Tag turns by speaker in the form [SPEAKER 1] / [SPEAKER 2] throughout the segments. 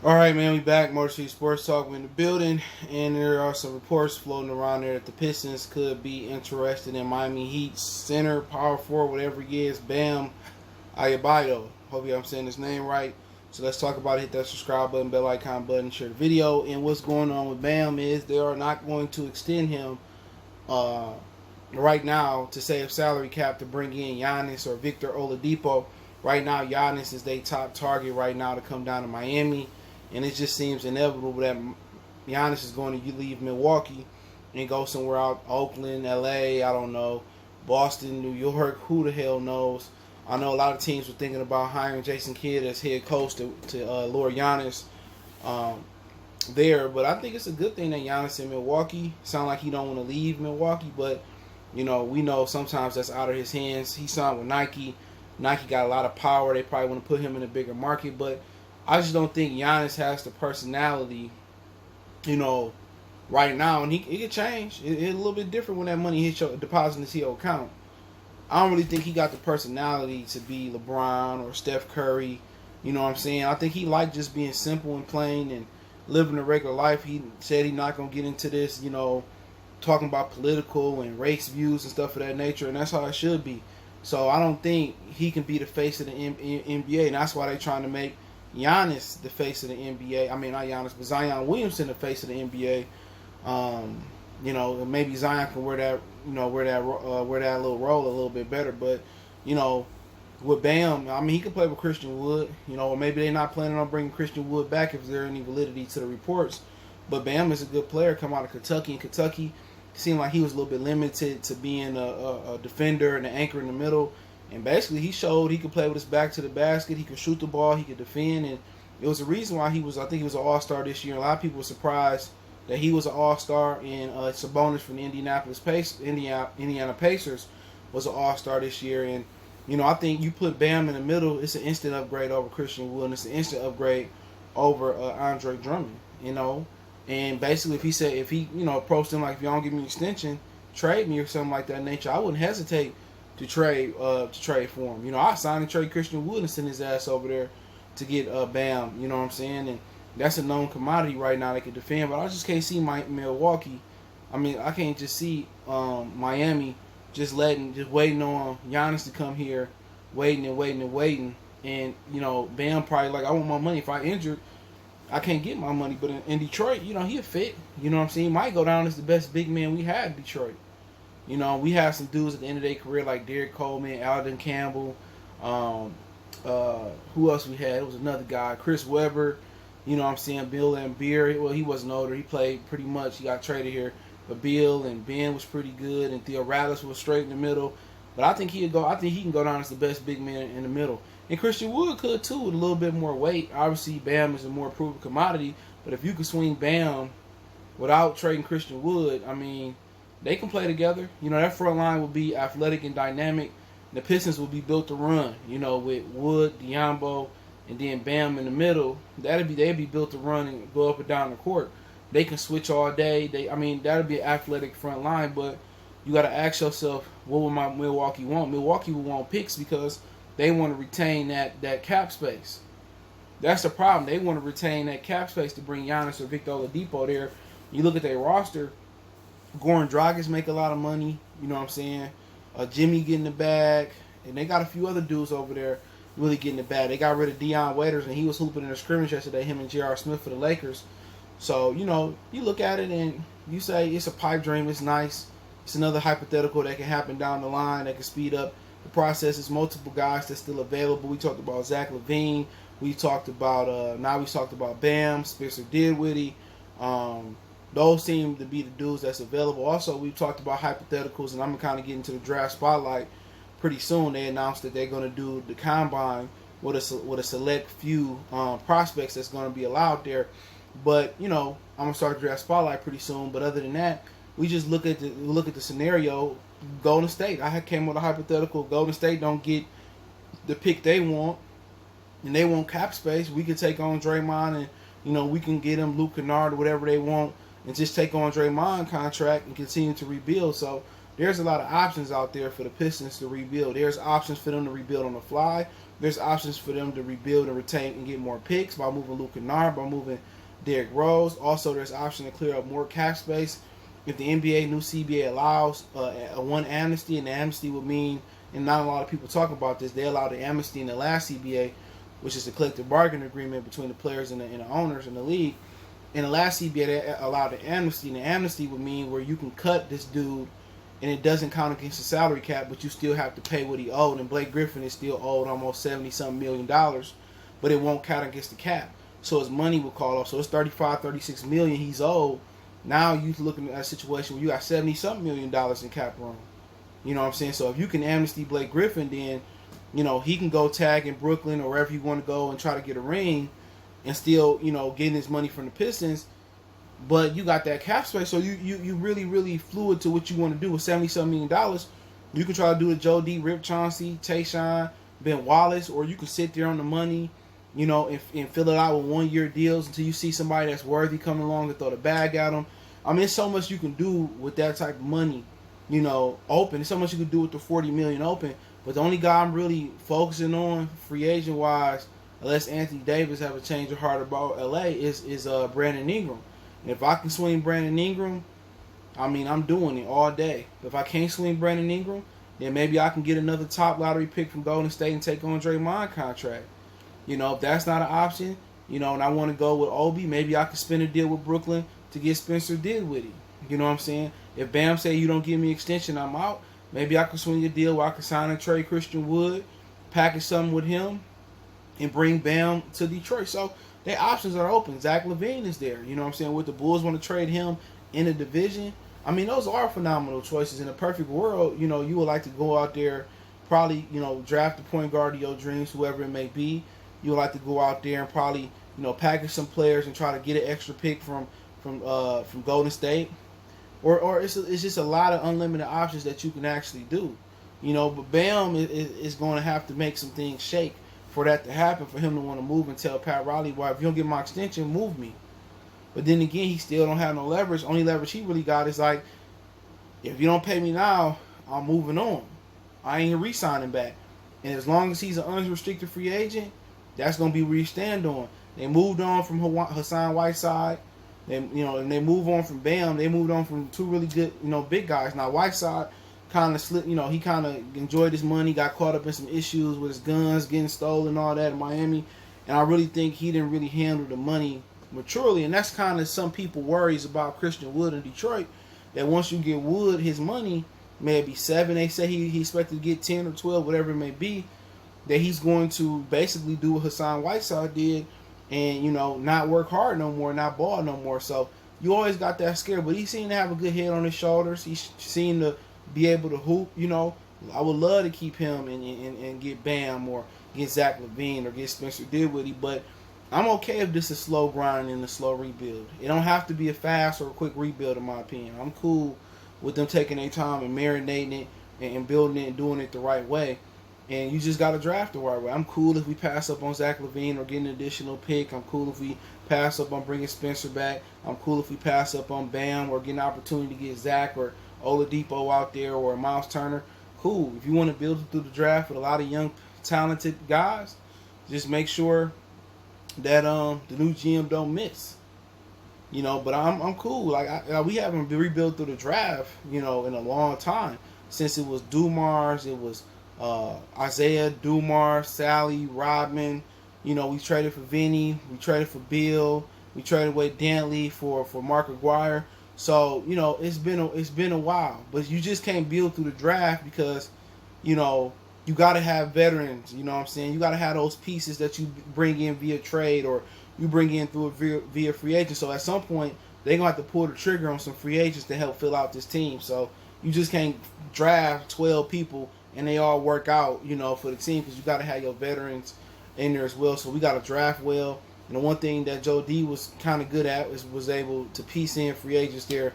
[SPEAKER 1] All right, man, we back. Motor City Sports Talk. We're in the building, and there are some reports floating around there that the Pistons could be interested in Miami Heat center, power forward, whatever he is, Bam Adebayo. Hopefully I'm saying his name right. So let's talk about it. Hit that subscribe button, bell icon button, share the video. And what's going on with Bam is they are not going to extend him uh, right now to save salary cap to bring in Giannis or Victor Oladipo. Right now, Giannis is their top target right now to come down to Miami. And it just seems inevitable that Giannis is going to leave Milwaukee and go somewhere out, Oakland, LA, I don't know, Boston, New York, who the hell knows. I know a lot of teams were thinking about hiring Jason Kidd as head coach to lure Giannis there. But I think it's a good thing that Giannis in Milwaukee. Sound like he don't want to leave Milwaukee, but, we know sometimes that's out of his hands. He signed with Nike. Nike got a lot of power. They probably want to put him in a bigger market, but I just don't think Giannis has the personality, right now. And it could change. It's a little bit different when that money hits your deposit into your account. I don't really think he got the personality to be LeBron or Steph Curry. You know what I'm saying? I think he liked just being simple and plain and living a regular life. He said he's not going to get into this, talking about political and race views and stuff of that nature, and that's how it should be. So I don't think he can be the face of the NBA, and that's why they're trying to make Giannis the face of the NBA. I mean, not Giannis, but Zion Williamson the face of the NBA. Maybe Zion can wear that, wear that little role a little bit better. But, with Bam, I mean, he can play with Christian Wood. Or maybe they're not planning on bringing Christian Wood back if there's any validity to the reports. But Bam is a good player, come out of Kentucky. And Kentucky seemed like he was a little bit limited to being a defender and an anchor in the middle. And basically, he showed he could play with his back to the basket. He could shoot the ball. He could defend. And it was a reason why I think he was an all-star this year. A lot of people were surprised that he was an all-star. And Sabonis from the Indiana Pacers was an all-star this year. And, I think you put Bam in the middle, it's an instant upgrade over Christian Wood. And it's an instant upgrade over Andre Drummond, And basically, if he approached him like, if y'all don't give me an extension, trade me or something like that nature, I wouldn't hesitate to trade for him. I signed and trade Christian Wood and send his ass over there to get Bam. You know what I'm saying? And that's a known commodity right now. They can defend, but I just can't see Milwaukee. I mean, I can't just see Miami just waiting on Giannis to come here, waiting. And Bam probably like, I want my money. If I injured, I can't get my money. But in Detroit, he a fit. You know what I'm saying? He might go down as the best big man we had in Detroit. We had some dudes at the end of their career like Derek Coleman, Alden Campbell. Who else we had? It was another guy, Chris Webber. You know what I'm saying? Bill Laimbeer. Well, he wasn't older. He played pretty much. He got traded here. But Bill and Ben was pretty good, and Theo Radis was straight in the middle. But I think he can go down as the best big man in the middle. And Christian Wood could too, with a little bit more weight. Obviously, Bam is a more proven commodity. But if you could swing Bam without trading Christian Wood, I mean, they can play together. That front line will be athletic and dynamic. The Pistons will be built to run. With Wood, Diambo, and then Bam in the middle. They'd be built to run and go up and down the court. They can switch all day. That'll be an athletic front line. But you got to ask yourself, what would my Milwaukee want? Milwaukee would want picks because they want to retain that cap space. That's the problem. They want to retain that cap space to bring Giannis or Victor Oladipo there. You look at their roster. Goran Dragic make a lot of money. You know what I'm saying? Jimmy getting the bag. And they got a few other dudes over there really getting the bag. They got rid of Deion Waiters, and he was hooping in a scrimmage yesterday, him and J.R. Smith for the Lakers. So, you look at it and you say it's a pipe dream. It's nice. It's another hypothetical that can happen down the line that can speed up the process. There's multiple guys that's still available. We talked about Zach LaVine. We talked about, now we talked about Bam, Spencer Dinwiddie. Those seem to be the dudes that's available. Also, we've talked about hypotheticals, and I'm going to kind of get into the draft spotlight pretty soon. They announced that they're going to do the combine with a select few prospects that's going to be allowed there. But, I'm going to start the draft spotlight pretty soon. But other than that, we just look at the scenario. Golden State, I came with a hypothetical. Golden State don't get the pick they want, and they want cap space. We could take on Draymond, and, we can get them Luke Kennard or whatever they want, and just take on Draymond contract and continue to rebuild. So there's a lot of options out there for the Pistons to rebuild. There's options for them to rebuild on the fly. There's options for them to rebuild and retain and get more picks by moving Luke Kennard, by moving Derrick Rose. Also, there's option to clear up more cap space. If the NBA, new CBA allows a one amnesty, and the amnesty would mean, and not a lot of people talk about this, they allowed the amnesty in the last CBA, which is the collective bargaining agreement between the players and the owners in the league. In the last CBA, they allowed the amnesty, and the amnesty would mean where you can cut this dude, and it doesn't count against the salary cap, but you still have to pay what he owed. And Blake Griffin is still owed almost $70-something million, but it won't count against the cap. So his money will call off. So it's $35-36 million he's owed. Now you're looking at a situation where you got $70-something million in cap room. You know what I'm saying? So if you can amnesty Blake Griffin, then, you know, he can go tag in Brooklyn or wherever you want to go and try to get a ring and still, you know, getting his money from the Pistons. But you got that cap space, so you really, really fluid to what you want to do with $70-something million. You can try to do it Joe D, Rip Chauncey, Tayshaun, Ben Wallace, or you can sit there on the money, you know, and fill it out with 1-year deals until you see somebody that's worthy coming along and throw the bag at them. I mean, there's so much you can do with that type of money, you know, open. There's so much you can do with the $40 million open. But the only guy I'm really focusing on, free agent wise, unless Anthony Davis have a change of heart about LA, is Brandon Ingram. And if I can swing Brandon Ingram, I mean, I'm doing it all day. If I can't swing Brandon Ingram, then maybe I can get another top lottery pick from Golden State and take on Draymond contract. You know, if that's not an option, you know, and I want to go with Obi, maybe I can spin a deal with Brooklyn to get Spencer Dinwiddie. You know what I'm saying? If Bam say you don't give me extension, I'm out. Maybe I can swing a deal where I can sign and trade Christian Wood, package something with him, and bring Bam to Detroit. So their options are open. Zach LaVine is there. You know what I'm saying? Would the Bulls want to trade him in the division? I mean, those are phenomenal choices. In a perfect world, you know, you would like to go out there, probably, you know, draft the point guard of your dreams, whoever it may be. You would like to go out there and probably, you know, package some players and try to get an extra pick from Golden State. Or it's just a lot of unlimited options that you can actually do. You know, but Bam is going to have to make some things shake for that to happen, for him to want to move and tell Pat Riley, well, if you don't get my extension, move me. But then again, he still don't have no leverage. Only leverage he really got is like, if you don't pay me now, I'm moving on. I ain't re-signing back. And as long as he's an unrestricted free agent, that's going to be where you stand on. They moved on from Hassan Whiteside. And they move on from Bam. They moved on from two really good, you know, big guys. Now Whiteside kind of slipped. You know, he kind of enjoyed his money, got caught up in some issues with his guns getting stolen and all that in Miami. And I really think he didn't really handle the money maturely. And that's kind of some people worries about Christian Wood in Detroit. That once you get Wood his money, maybe 7. They say he expected to get 10 or 12, whatever it may be. That he's going to basically do what Hassan Whiteside did. And, you know, not work hard no more, not ball no more. So you always got that scare. But he seemed to have a good head on his shoulders. He seemed to be able to hoop, you know. I would love to keep him and get Bam or get Zach LaVine or get Spencer Dinwiddie. But I'm okay if this is slow grind and a slow rebuild. It don't have to be a fast or a quick rebuild, in my opinion. I'm cool with them taking their time and marinating it and building it and doing it the right way. And you just got to draft the right way. I'm cool if we pass up on Zach LaVine or get an additional pick. I'm cool if we pass up on bringing Spencer back. I'm cool if we pass up on Bam or get an opportunity to get Zach or Oladipo out there or Miles Turner. Cool. If you want to build it through the draft with a lot of young, talented guys, just make sure that the new GM don't miss. You know, but I'm cool. Like we haven't been rebuilt through the draft, you know, in a long time. Since it was Dumars, it was Isaiah, Dumars, Sally, Rodman. You know, we traded for Vinny, we traded for Bill, we traded away Dantley for Mark Aguirre. So, you know, it's been a while. But you just can't build through the draft because, you know, you gotta have veterans, you know what I'm saying? You gotta have those pieces that you bring in via trade or you bring in through via free agent. So at some point they're gonna have to pull the trigger on some free agents to help fill out this team. So you just can't draft 12 people and they all work out, you know, for the team because you got to have your veterans in there as well. So we got to draft well. And the one thing that Joe D was kind of good at was able to piece in free agents there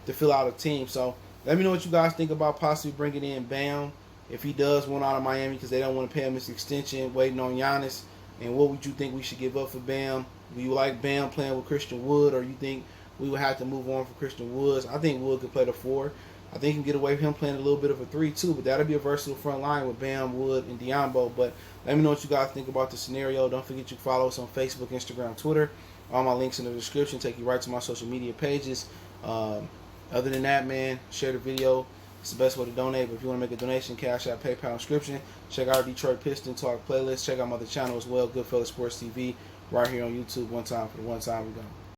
[SPEAKER 1] to fill out a team. So let me know what you guys think about possibly bringing in Bam if he does want out of Miami because they don't want to pay him his extension, waiting on Giannis. And what would you think we should give up for Bam? Do you like Bam playing with Christian Wood or you think we would have to move on for Christian Woods? I think Wood could play the 4. I think you can get away with him playing a little bit of a 3 too, but that'll be a versatile front line with Bam, Wood, and Diambo. But let me know what you guys think about the scenario. Don't forget you can follow us on Facebook, Instagram, Twitter. All my links in the description take you right to my social media pages. Other than that, man, share the video. It's the best way to donate. But if you want to make a donation, Cash App, PayPal, inscription. Check out our Detroit Pistons Talk playlist. Check out my other channel as well, Goodfellas Sports TV, right here on YouTube. One time for the one time we go.